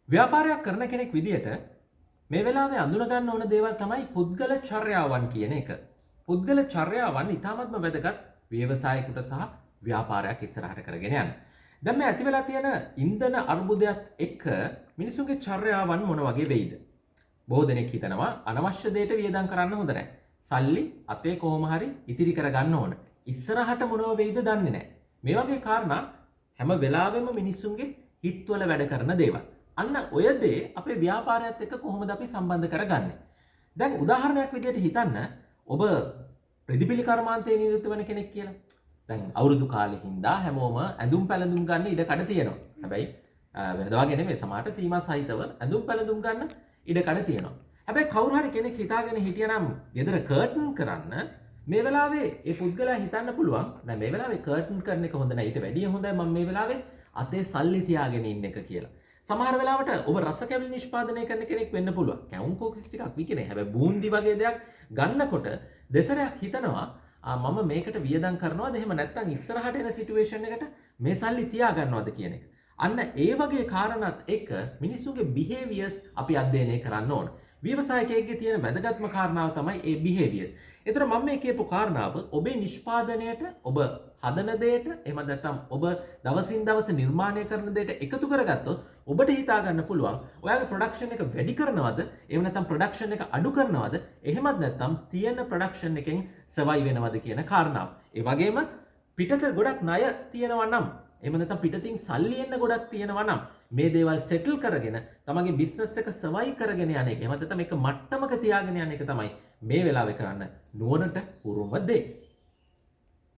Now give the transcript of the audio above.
ව්‍යාපාරයක් කරන කෙනෙක් විදියට මේ වෙලාවේ අඳුන ගන්න ඕන දේවල් තමයි පුද්ගල චර්යාවන් කියන එක. පුද්ගල චර්යාවන් ඉතාමත්ම වැදගත් ව්‍යවසායකට සහ ව්‍යාපාරයක් ඉස්සරහට කරගෙන යන්න. දැන් මේ ඇති වෙලා තියෙන ඉන්ධන අර්බුදයත් එක්ක මිනිසුන්ගේ චර්යාවන් මොන වගේ වෙයිද? බොහෝ දෙනෙක් හිතනවා අනවශ්‍ය දෙයට වියදම් කරන්න හොඳ නැහැ. සල්ලි අතේ කොහොම හරි ඉතිරි කර ගන්න ඕන. ඉස්සරහට මොනව වෙයිද දන්නේ නැහැ. මේ වගේ කාරණා හැම වෙලාවෙම මිනිස්සුන්ගේ හිතවල වැඩ කරන දේවල්. අන්න ඔය දේ අපේ ව්‍යාපාරයත් එක්ක කොහොමද අපි සම්බන්ධ කරගන්නේ? දැන් උදාහරණයක් විදිහට හිතන්න ඔබ ප්‍රතිපිලි කර්මාන්තයේ නිරත වෙන කෙනෙක් කියලා. දැන් අවුරුදු කාලෙ හින්දා හැමෝම ඇඳුම් පැළඳුම් ගන්න ඉඩ කඩ තියෙනවා. හැබැයි වෙනදා වගේ නෙමෙයි සමහරට සීමා සහිතව ඇඳුම් පැළඳුම් ගන්න ඉඩ කඩ තියෙනවා. හැබැයි කවුරු හරි කෙනෙක් හිතාගෙන හිටියනම් ගෙදර කර්ටන් කරන්න මේ වෙලාවේ ඒ පුද්ගලයා හිතන්න පුළුවන් දැන් මේ වෙලාවේ කර්ටන් කරන එක හොඳ නැහැ ඊට වැඩිය හොඳයි මම මේ වෙලාවේ අතේ සල්ලි තියාගෙන ඉන්න එක කියලා. සමහර වෙලාවට ඔබ රස කැවිලි නිෂ්පාදනය කරන කෙනෙක් වෙන්න පුළුවන්. කැවුම් කෝකිස් ටිකක් විකිනේ. හැබැයි බූන්දි වගේ දෙයක් ගන්නකොට දෙසරයක් හිතනවා මම මේකට වියදම් කරනවද එහෙම නැත්නම් ඉස්සරහට එන සිටුේෂන් එකට මේ සල්ලි තියා ගන්නවද කියන එක. අන්න ඒ වගේ කාරණාත් එක්ක මිනිස්සුගේ බිහේවියර්ස් අපි අධ්‍යයනය කරන්න ඕන. ව්‍යවසායකයෙක්ගේ තියෙන වැදගත්ම කාරණාව තමයි ඒ බිහේවියර්ස්. ඒතර මම මේ කියපු කාරණාව ඔබේ නිෂ්පාදනයට ඔබ හදන දෙයට එහෙම නැත්නම් ඔබ දවසින් දවස නිර්මාණය කරන දෙයට එකතු කරගත්තොත් ඔබට හිතා ගන්න පුළුවන් ඔයාගේ ප්‍රොඩක්ෂන් එක වැඩි කරනවද එහෙම නැත්නම් ප්‍රොඩක්ෂන් එක අඩු කරනවද එහෙමත් නැත්නම් තියෙන ප්‍රොඩක්ෂන් එකෙන් සර්වයිව් වෙනවද කියන කාරණාව. ඒ වගේම පිටත ගොඩක් ණය තියෙනවා නම් එහෙම නැත්නම් පිටතින් සල්ලි එන්න ගොඩක් තියෙනවා නම් මේ දේවල් සෙටල් කරගෙන තමන්ගේ බිස්නස් එක සර්වයිව් කරගෙන යන එක එහෙම නැත්නම් මේක මට්ටමක තියාගෙන යන එක තමයි මේ වෙලාවේ කරන්න නුවණට උරුම දේ.